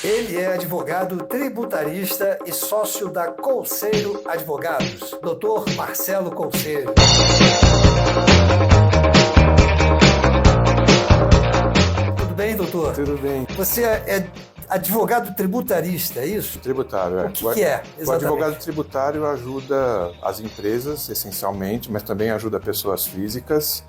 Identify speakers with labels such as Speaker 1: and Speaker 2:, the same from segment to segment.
Speaker 1: Ele é advogado tributarista e sócio da Colseiro Advogados, Dr. Marcelo Colseiro. Tudo bem, doutor?
Speaker 2: Tudo bem.
Speaker 1: Você é advogado tributarista, é isso?
Speaker 2: Tributário, é.
Speaker 1: O que é, exatamente?
Speaker 2: O advogado tributário ajuda as empresas, essencialmente, mas também ajuda pessoas físicas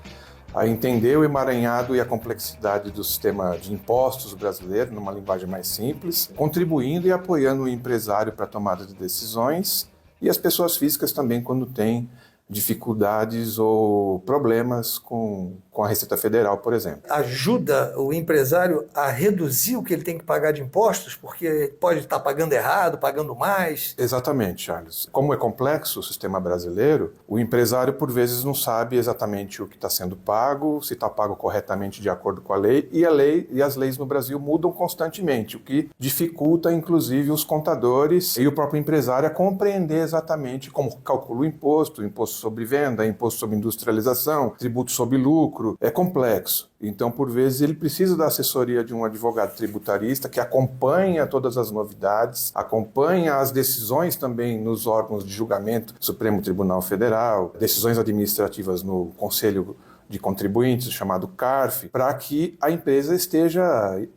Speaker 2: a entender o emaranhado e a complexidade do sistema de impostos brasileiro, numa linguagem mais simples, contribuindo e apoiando o empresário para a tomada de decisões e as pessoas físicas também quando têm dificuldades ou problemas com a Receita Federal, por exemplo.
Speaker 1: Ajuda o empresário a reduzir o que ele tem que pagar de impostos, porque ele pode estar pagando errado, pagando mais.
Speaker 2: Exatamente, Charles. Como é complexo o sistema brasileiro, o empresário, por vezes, não sabe exatamente o que está sendo pago, se está pago corretamente de acordo com a lei, e as leis no Brasil mudam constantemente, o que dificulta, inclusive, os contadores e o próprio empresário a compreender exatamente como calcula o imposto sobre venda, imposto sobre industrialização, tributo sobre lucro. É complexo. Então, por vezes, ele precisa da assessoria de um advogado tributarista que acompanha todas as novidades, acompanha as decisões também nos órgãos de julgamento, Supremo Tribunal Federal, decisões administrativas no Conselho de Contribuintes, chamado CARF, para que a empresa esteja,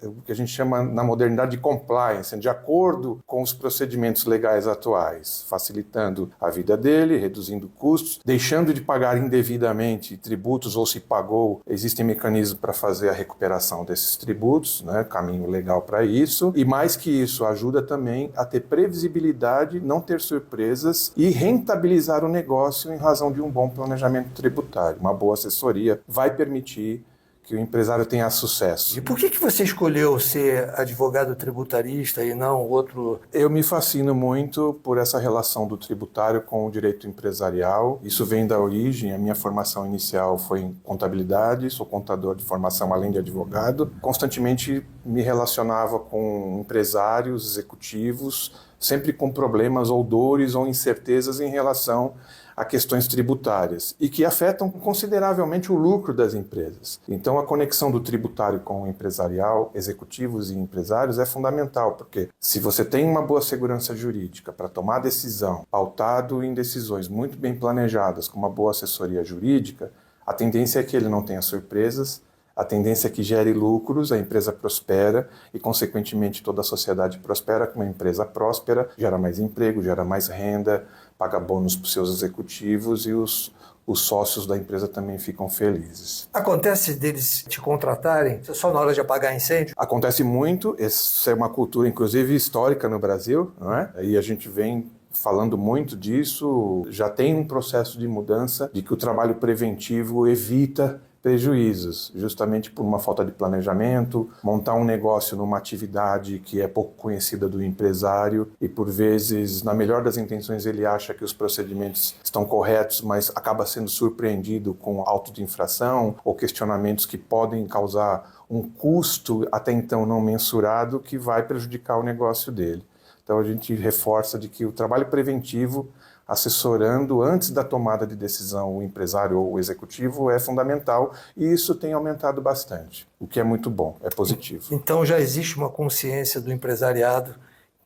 Speaker 2: o que a gente chama na modernidade de compliance, de acordo com os procedimentos legais atuais, facilitando a vida dele, reduzindo custos, deixando de pagar indevidamente tributos ou se pagou, existem mecanismos para fazer a recuperação desses tributos, né, caminho legal para isso, e mais que isso, ajuda também a ter previsibilidade, não ter surpresas e rentabilizar o negócio em razão de um bom planejamento tributário, uma boa assessoria vai permitir que o empresário tenha sucesso.
Speaker 1: E por que você escolheu ser advogado tributarista e não outro?
Speaker 2: Eu me fascino muito por essa relação do tributário com o direito empresarial. Isso vem da origem. A minha formação inicial foi em contabilidade, sou contador de formação além de advogado. Constantemente me relacionava com empresários, executivos, sempre com problemas ou dores ou incertezas em relação a questões tributárias e que afetam consideravelmente o lucro das empresas. Então, a conexão do tributário com o empresarial, executivos e empresários, é fundamental, porque se você tem uma boa segurança jurídica para tomar decisão, pautado em decisões muito bem planejadas, com uma boa assessoria jurídica, a tendência é que ele não tenha surpresas, a tendência é que gere lucros, a empresa prospera e, consequentemente, toda a sociedade prospera. Com uma empresa próspera, gera mais emprego, gera mais renda, paga bônus para os seus executivos e os sócios da empresa também ficam felizes.
Speaker 1: Acontece deles te contratarem só na hora de apagar incêndio?
Speaker 2: Acontece muito, essa é uma cultura, inclusive, histórica no Brasil, não é? E a gente vem falando muito disso, já tem um processo de mudança de que o trabalho preventivo evita prejuízos, justamente por uma falta de planejamento, montar um negócio numa atividade que é pouco conhecida do empresário e, por vezes, na melhor das intenções, ele acha que os procedimentos estão corretos, mas acaba sendo surpreendido com auto de infração ou questionamentos que podem causar um custo até então não mensurado que vai prejudicar o negócio dele. Então, a gente reforça de que o trabalho preventivo, assessorando antes da tomada de decisão o empresário ou o executivo, é fundamental e isso tem aumentado bastante, o que é muito bom, é positivo.
Speaker 1: Então já existe uma consciência do empresariado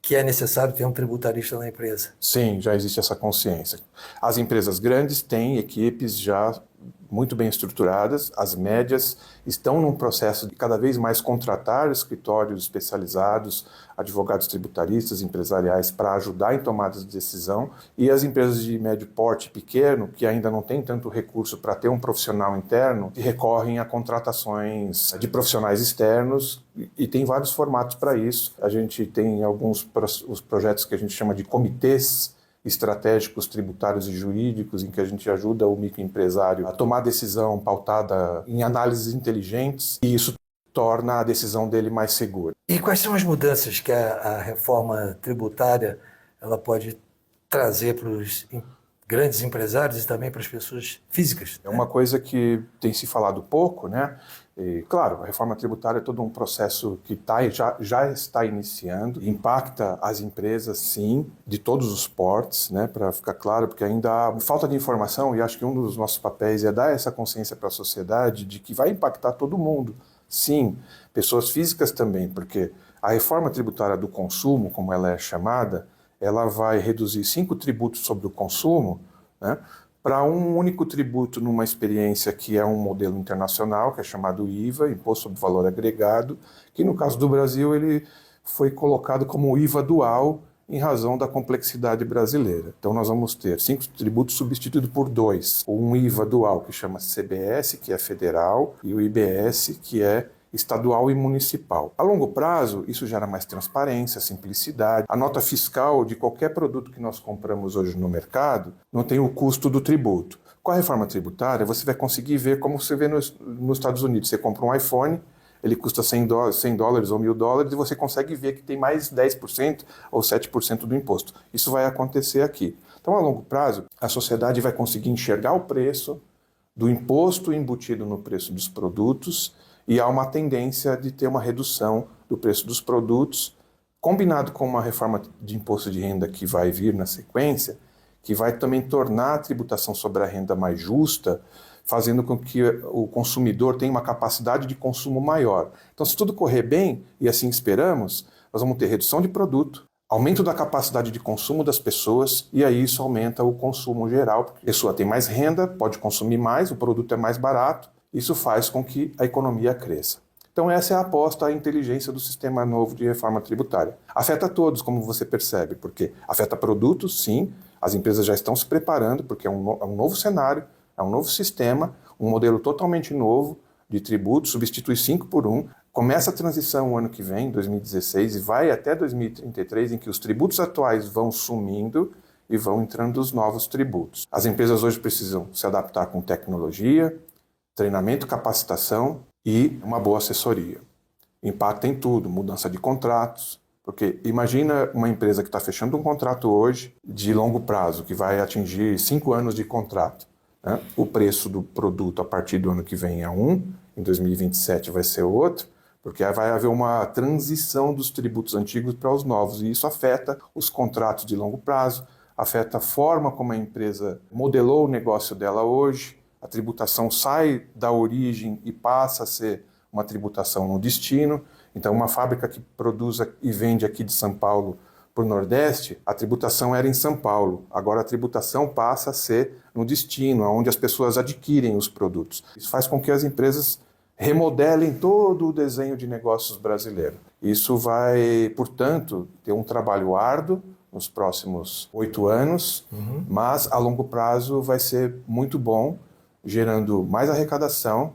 Speaker 1: que é necessário ter um tributarista na empresa?
Speaker 2: Sim, já existe essa consciência. As empresas grandes têm equipes já muito bem estruturadas, as médias estão num processo de cada vez mais contratar escritórios especializados, advogados tributaristas, empresariais, para ajudar em tomadas de decisão, e as empresas de médio porte pequeno, que ainda não têm tanto recurso para ter um profissional interno, recorrem a contratações de profissionais externos, e tem vários formatos para isso. A gente tem os projetos que a gente chama de comitês estratégicos, tributários e jurídicos, em que a gente ajuda o microempresário a tomar decisão pautada em análises inteligentes, e isso torna a decisão dele mais segura.
Speaker 1: E quais são as mudanças que a reforma tributária ela pode trazer para os grandes empresários e também para as pessoas físicas?
Speaker 2: É uma coisa que tem se falado pouco, né? E, claro, a reforma tributária é todo um processo que já está iniciando, impacta as empresas, sim, de todos os portes, né, para ficar claro, porque ainda há falta de informação, e acho que um dos nossos papéis é dar essa consciência para a sociedade de que vai impactar todo mundo. Sim, pessoas físicas também, porque A reforma tributária do consumo, como ela é chamada, ela vai reduzir 5 tributos sobre o consumo, né, para um único tributo numa experiência que é um modelo internacional, que é chamado IVA, Imposto sobre Valor Agregado, que no caso do Brasil ele foi colocado como IVA dual em razão da complexidade brasileira. Então nós vamos ter 5 tributos substituídos por 2. Um IVA dual que chama CBS, que é federal, e o IBS, que é estadual e municipal. A longo prazo, isso gera mais transparência, simplicidade. A nota fiscal de qualquer produto que nós compramos hoje no mercado não tem o custo do tributo. Com a reforma tributária, você vai conseguir ver como você vê nos Estados Unidos. Você compra um iPhone, ele custa $100 ou $1.000 e você consegue ver que tem mais 10% ou 7% do imposto. Isso vai acontecer aqui. Então, a longo prazo, a sociedade vai conseguir enxergar o preço do imposto embutido no preço dos produtos e há uma tendência de ter uma redução do preço dos produtos, combinado com uma reforma de imposto de renda que vai vir na sequência, que vai também tornar a tributação sobre a renda mais justa, fazendo com que o consumidor tenha uma capacidade de consumo maior. Então, se tudo correr bem, e assim esperamos, nós vamos ter redução de produto, aumento da capacidade de consumo das pessoas, e aí isso aumenta o consumo geral, porque a pessoa tem mais renda, pode consumir mais, o produto é mais barato, isso faz com que a economia cresça. Então essa é a aposta à inteligência do sistema novo de reforma tributária. Afeta todos, como você percebe, porque afeta produtos, sim, as empresas já estão se preparando, porque é um novo cenário, é um novo sistema, um modelo totalmente novo de tributos, substitui 5 por 1, começa a transição o ano que vem, 2016, e vai até 2033, em que os tributos atuais vão sumindo e vão entrando os novos tributos. As empresas hoje precisam se adaptar com tecnologia, treinamento, capacitação e uma boa assessoria. Impacta em tudo, mudança de contratos, porque imagina uma empresa que está fechando um contrato hoje de longo prazo, que vai atingir 5 anos de contrato. Né? O preço do produto a partir do ano que vem é um, em 2027 vai ser outro, porque vai haver uma transição dos tributos antigos para os novos, e isso afeta os contratos de longo prazo, afeta a forma como a empresa modelou o negócio dela hoje. A tributação sai da origem e passa a ser uma tributação no destino. Então, uma fábrica que produz e vende aqui de São Paulo para o Nordeste, a tributação era em São Paulo. Agora a tributação passa a ser no destino, onde as pessoas adquirem os produtos. Isso faz com que as empresas remodelem todo o desenho de negócios brasileiro. Isso vai, portanto, ter um trabalho árduo nos próximos 8 anos, mas a longo prazo vai ser muito bom, gerando mais arrecadação,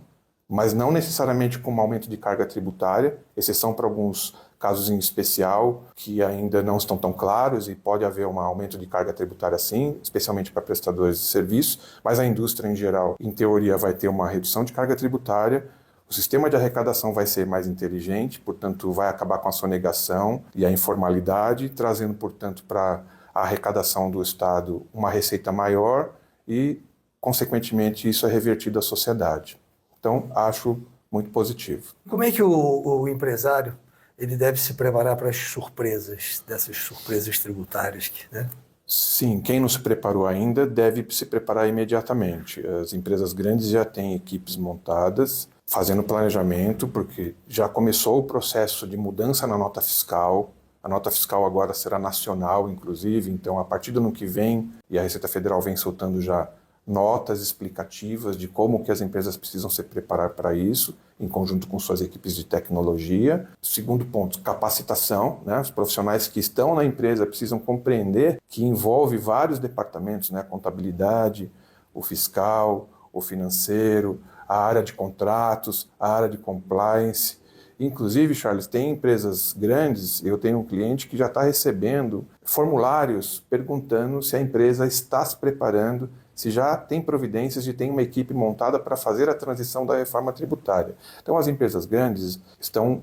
Speaker 2: mas não necessariamente com um aumento de carga tributária, exceção para alguns casos em especial que ainda não estão tão claros e pode haver um aumento de carga tributária sim, especialmente para prestadores de serviços, mas a indústria em geral, em teoria, vai ter uma redução de carga tributária, o sistema de arrecadação vai ser mais inteligente, portanto vai acabar com a sonegação e a informalidade, trazendo, portanto, para a arrecadação do Estado uma receita maior e consequentemente, isso é revertido à sociedade. Então, acho muito positivo.
Speaker 1: Como é que o empresário ele deve se preparar para as surpresas, dessas surpresas tributárias? Né?
Speaker 2: Sim, quem não se preparou ainda deve se preparar imediatamente. As empresas grandes já têm equipes montadas, fazendo planejamento, porque já começou o processo de mudança na nota fiscal. A nota fiscal agora será nacional, inclusive, então, a partir do ano que vem, e a Receita Federal vem soltando já notas explicativas de como que as empresas precisam se preparar para isso, em conjunto com suas equipes de tecnologia. Segundo ponto, capacitação. Né? Os profissionais que estão na empresa precisam compreender que envolve vários departamentos, né? A contabilidade, o fiscal, o financeiro, a área de contratos, a área de compliance. Inclusive, Charles, tem empresas grandes, eu tenho um cliente que já está recebendo formulários perguntando se a empresa está se preparando, se já tem providências de ter uma equipe montada para fazer a transição da reforma tributária. Então, as empresas grandes estão,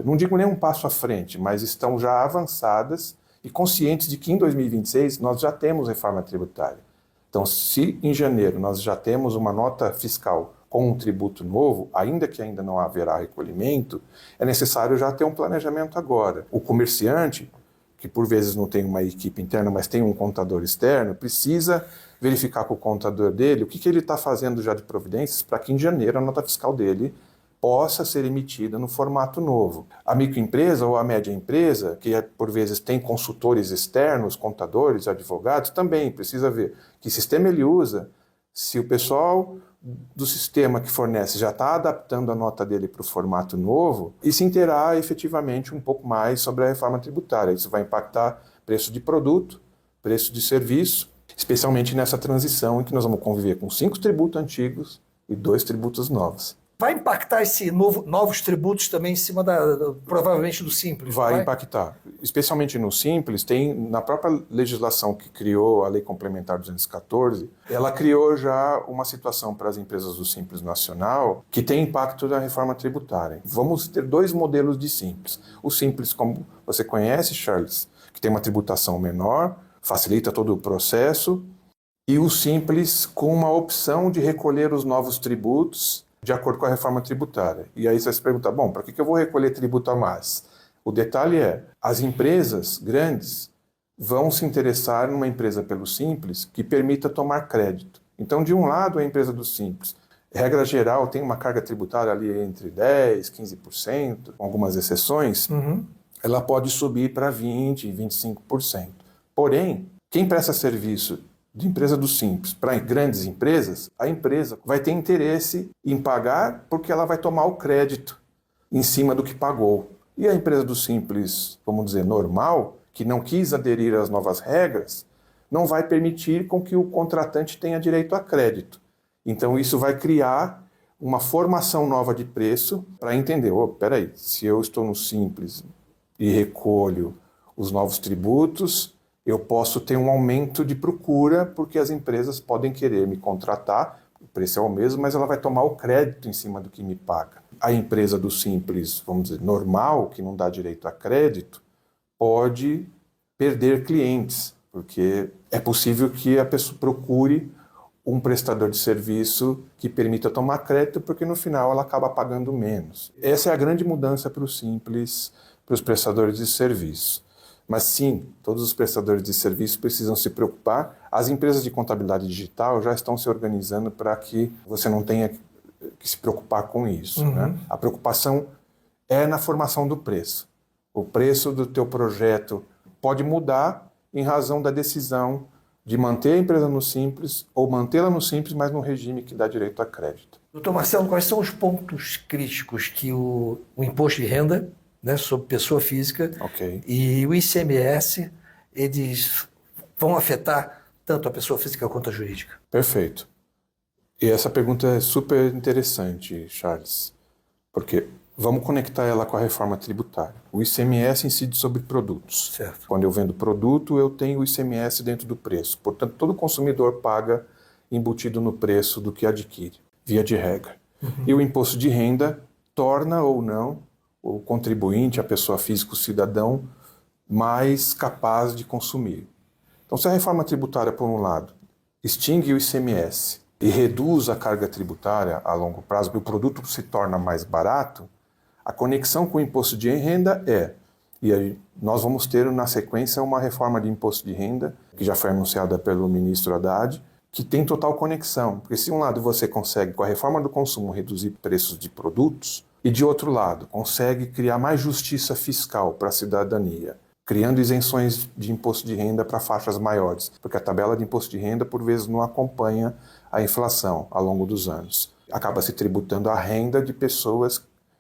Speaker 2: não digo nem um passo à frente, mas estão já avançadas e conscientes de que em 2026 nós já temos reforma tributária. Então, se em janeiro nós já temos uma nota fiscal com um tributo novo, ainda que ainda não haverá recolhimento, é necessário já ter um planejamento agora. O comerciante, que por vezes não tem uma equipe interna, mas tem um contador externo, precisa verificar com o contador dele o que ele está fazendo já de providências para que em janeiro a nota fiscal dele possa ser emitida no formato novo. A microempresa ou a média empresa, que por vezes tem consultores externos, contadores, advogados, também precisa ver que sistema ele usa, se o pessoal do sistema que fornece já está adaptando a nota dele para o formato novo e se inteirar efetivamente um pouco mais sobre a reforma tributária. Isso vai impactar preço de produto, preço de serviço, especialmente nessa transição em que nós vamos conviver com 5 tributos antigos e 2 tributos novos.
Speaker 1: Vai impactar novos tributos também em cima provavelmente do Simples?
Speaker 2: Vai impactar. Especialmente no Simples, tem na própria legislação que criou a Lei Complementar 214, ela criou já uma situação para as empresas do Simples Nacional que tem impacto na reforma tributária. Vamos ter 2 modelos de Simples. O Simples, como você conhece, Charles, que tem uma tributação menor, facilita todo o processo, e o Simples com uma opção de recolher os novos tributos de acordo com a reforma tributária. E aí você vai se perguntar, bom, para que eu vou recolher tributo a mais? O detalhe é, as empresas grandes vão se interessar numa empresa pelo Simples que permita tomar crédito. Então, de um lado, a empresa do Simples, regra geral, tem uma carga tributária ali entre 10%, 15%, com algumas exceções, ela pode subir para 20%, 25%. Porém, quem presta serviço de empresa do Simples para grandes empresas, a empresa vai ter interesse em pagar porque ela vai tomar o crédito em cima do que pagou. E a empresa do Simples, vamos dizer, normal, que não quis aderir às novas regras, não vai permitir com que o contratante tenha direito a crédito. Então isso vai criar uma formação nova de preço para entender, peraí, se eu estou no Simples e recolho os novos tributos, eu posso ter um aumento de procura porque as empresas podem querer me contratar, o preço é o mesmo, mas ela vai tomar o crédito em cima do que me paga. A empresa do Simples, vamos dizer, normal, que não dá direito a crédito, pode perder clientes, porque é possível que a pessoa procure um prestador de serviço que permita tomar crédito, porque no final ela acaba pagando menos. Essa é a grande mudança para o Simples, para os prestadores de serviço. Mas sim, todos os prestadores de serviço precisam se preocupar. As empresas de contabilidade digital já estão se organizando para que você não tenha que se preocupar com isso. Né? A preocupação é na formação do preço. O preço do teu projeto pode mudar em razão da decisão de manter a empresa no Simples ou mantê-la no Simples, mas num regime que dá direito a crédito.
Speaker 1: Doutor Marcelo, quais são os pontos críticos que o imposto de renda, né, sobre pessoa física, e o ICMS, eles vão afetar tanto a pessoa física quanto a jurídica?
Speaker 2: Perfeito. E essa pergunta é super interessante, Charles, porque vamos conectar ela com a reforma tributária. O ICMS incide sobre produtos.
Speaker 1: Certo.
Speaker 2: Quando eu vendo produto, eu tenho o ICMS dentro do preço. Portanto, todo consumidor paga embutido no preço do que adquire, via de regra. E o imposto de renda torna ou não o contribuinte, a pessoa física, o cidadão, mais capaz de consumir. Então, se a reforma tributária, por um lado, extingue o ICMS e reduz a carga tributária a longo prazo, porque o produto se torna mais barato, a conexão com o imposto de renda e aí nós vamos ter na sequência uma reforma de imposto de renda, que já foi anunciada pelo ministro Haddad, que tem total conexão. Porque se de um lado você consegue, com a reforma do consumo, reduzir preços de produtos, e de outro lado, consegue criar mais justiça fiscal para a cidadania, criando isenções de imposto de renda para faixas maiores, porque a tabela de imposto de renda, por vezes, não acompanha a inflação ao longo dos anos. Acaba se tributando a renda de pessoas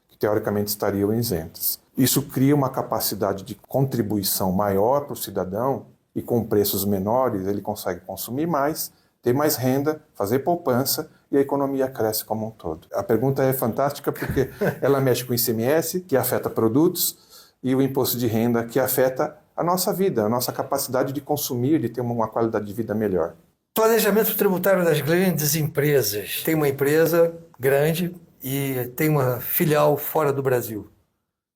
Speaker 2: que, teoricamente, estariam isentas. Isso cria uma capacidade de contribuição maior para o cidadão e, com preços menores, ele consegue consumir mais, ter mais renda, fazer poupança e a economia cresce como um todo. A pergunta é fantástica porque ela mexe com o ICMS, que afeta produtos, e o imposto de renda, que afeta a nossa vida, a nossa capacidade de consumir, de ter uma qualidade de vida melhor.
Speaker 1: Planejamento tributário das grandes empresas. Tem uma empresa grande e tem uma filial fora do Brasil.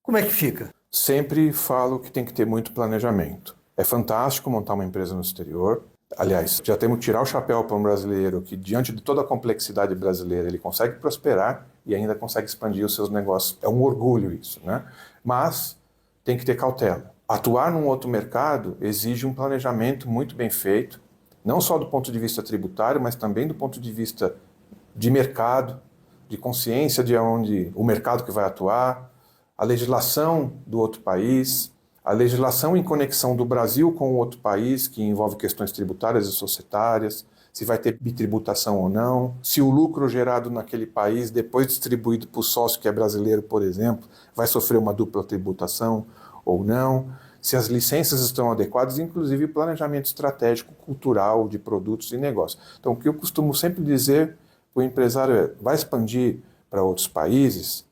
Speaker 1: Como é que fica?
Speaker 2: Sempre falo que tem que ter muito planejamento. É fantástico montar uma empresa no exterior. Aliás, já temos que tirar o chapéu para um brasileiro que, diante de toda a complexidade brasileira, ele consegue prosperar e ainda consegue expandir os seus negócios. É um orgulho isso, né? Mas tem que ter cautela. Atuar num outro mercado exige um planejamento muito bem feito, não só do ponto de vista tributário, mas também do ponto de vista de mercado, de consciência de onde o mercado que vai atuar, a legislação do outro país, a legislação em conexão do Brasil com o outro país, que envolve questões tributárias e societárias, se vai ter bitributação ou não, se o lucro gerado naquele país, depois distribuído para o sócio que é brasileiro, por exemplo, vai sofrer uma dupla tributação ou não, se as licenças estão adequadas, inclusive o planejamento estratégico cultural de produtos e negócios. Então, o que eu costumo sempre dizer para o empresário é, vai expandir para outros países,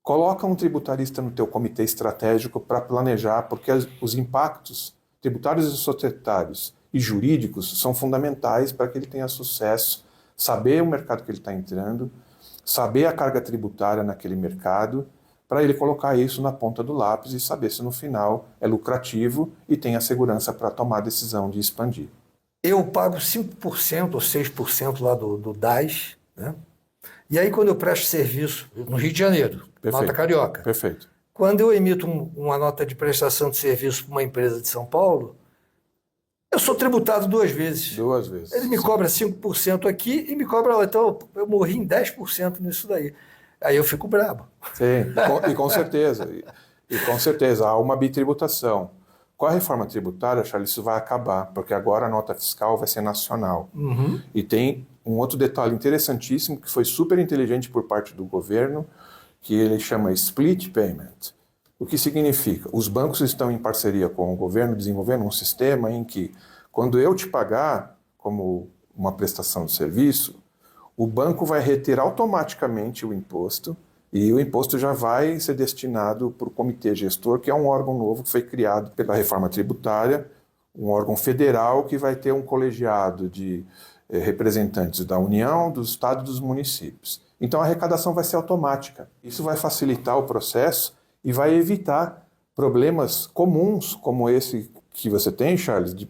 Speaker 2: coloca um tributarista no teu comitê estratégico para planejar, porque os impactos tributários e societários e jurídicos são fundamentais para que ele tenha sucesso, saber o mercado que ele está entrando, saber a carga tributária naquele mercado, para ele colocar isso na ponta do lápis e saber se no final é lucrativo e tem a segurança para tomar a decisão de expandir.
Speaker 1: Eu pago 5% ou 6% lá do DAS, né? E aí quando eu presto serviço no Rio de Janeiro,
Speaker 2: Perfeito.
Speaker 1: nota carioca,
Speaker 2: Perfeito.
Speaker 1: quando eu emito uma nota de prestação de serviço para uma empresa de São Paulo, eu sou tributado 2 vezes.
Speaker 2: 2 vezes.
Speaker 1: Ele me cobra 5% aqui e me cobra lá. Então eu morri em 10% nisso daí. Aí eu fico brabo.
Speaker 2: Sim, e com certeza. E com certeza, há uma bitributação. Com a reforma tributária, Charles, isso vai acabar, porque agora a nota fiscal vai ser nacional.
Speaker 1: Uhum.
Speaker 2: E tem um outro detalhe interessantíssimo, que foi super inteligente por parte do governo, que ele chama split payment. O que significa? Os bancos estão em parceria com o governo desenvolvendo um sistema em que, quando eu te pagar como uma prestação de serviço, o banco vai reter automaticamente o imposto e o imposto já vai ser destinado para o comitê gestor, que é um órgão novo que foi criado pela reforma tributária, um órgão federal que vai ter um colegiado de representantes da União, do Estado e dos municípios. Então a arrecadação vai ser automática. Isso vai facilitar o processo e vai evitar problemas comuns como esse que você tem, Charles, de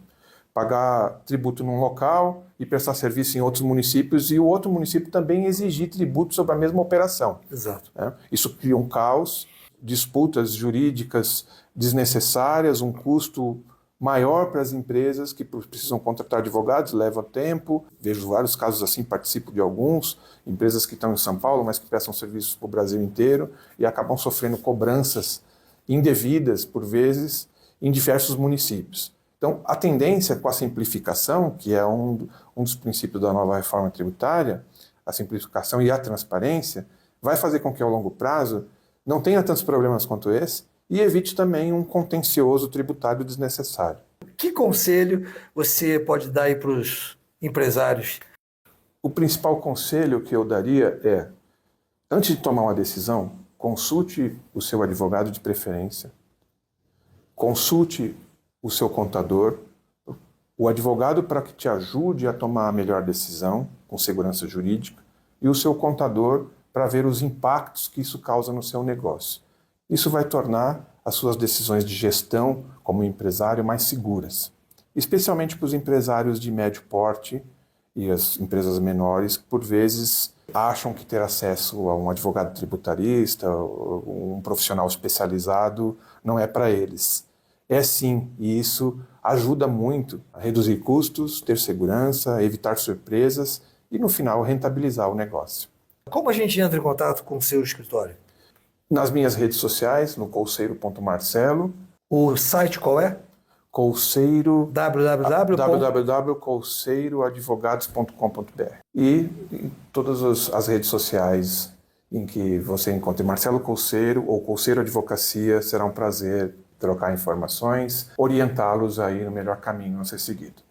Speaker 2: pagar tributo num local e prestar serviço em outros municípios e o outro município também exigir tributo sobre a mesma operação.
Speaker 1: Exato.
Speaker 2: Isso cria um caos, disputas jurídicas desnecessárias, um custo maior para as empresas que precisam contratar advogados, leva tempo. Vejo vários casos assim, participo de alguns, empresas que estão em São Paulo, mas que prestam serviços para o Brasil inteiro e acabam sofrendo cobranças indevidas, por vezes, em diversos municípios. Então, a tendência com a simplificação, que é um dos princípios da nova reforma tributária, a simplificação e a transparência, vai fazer com que, ao longo prazo, não tenha tantos problemas quanto esse e evite também um contencioso tributário desnecessário.
Speaker 1: Que conselho você pode dar aí para os empresários?
Speaker 2: O principal conselho que eu daria é, antes de tomar uma decisão, consulte o seu advogado de preferência, consulte o seu contador, o advogado para que te ajude a tomar a melhor decisão com segurança jurídica e o seu contador para ver os impactos que isso causa no seu negócio. Isso vai tornar as suas decisões de gestão como empresário mais seguras, especialmente para os empresários de médio porte e as empresas menores, que por vezes acham que ter acesso a um advogado tributarista, um profissional especializado, não é para eles. É sim, e isso ajuda muito a reduzir custos, ter segurança, evitar surpresas e, no final, rentabilizar o negócio.
Speaker 1: Como a gente entra em contato com o seu escritório?
Speaker 2: Nas minhas redes sociais, no colseiro.marcelo.
Speaker 1: O site qual é?
Speaker 2: Colseiro,
Speaker 1: www.colseiroadvogados.com.br.
Speaker 2: E em todas as redes sociais em que você encontre Marcelo Colseiro ou Colseiro Advocacia, será um prazer trocar informações, orientá-los aí no melhor caminho a ser seguido.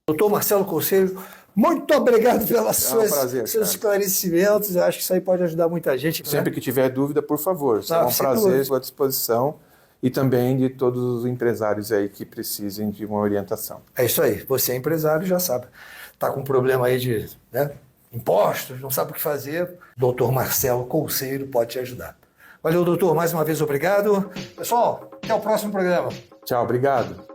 Speaker 1: Doutor Marcelo Colseiro, muito obrigado pelos
Speaker 2: prazer,
Speaker 1: seus esclarecimentos. Eu acho que isso aí pode ajudar muita gente.
Speaker 2: Sempre que tiver dúvida, por favor, será um prazer à sua disposição e também de todos os empresários aí que precisem de uma orientação.
Speaker 1: É isso aí, você é empresário, já sabe. Está com um problema aí de impostos, não sabe o que fazer, doutor Marcelo Colseiro pode te ajudar. Valeu, doutor, mais uma vez obrigado. Pessoal, até o próximo programa.
Speaker 2: Tchau, obrigado.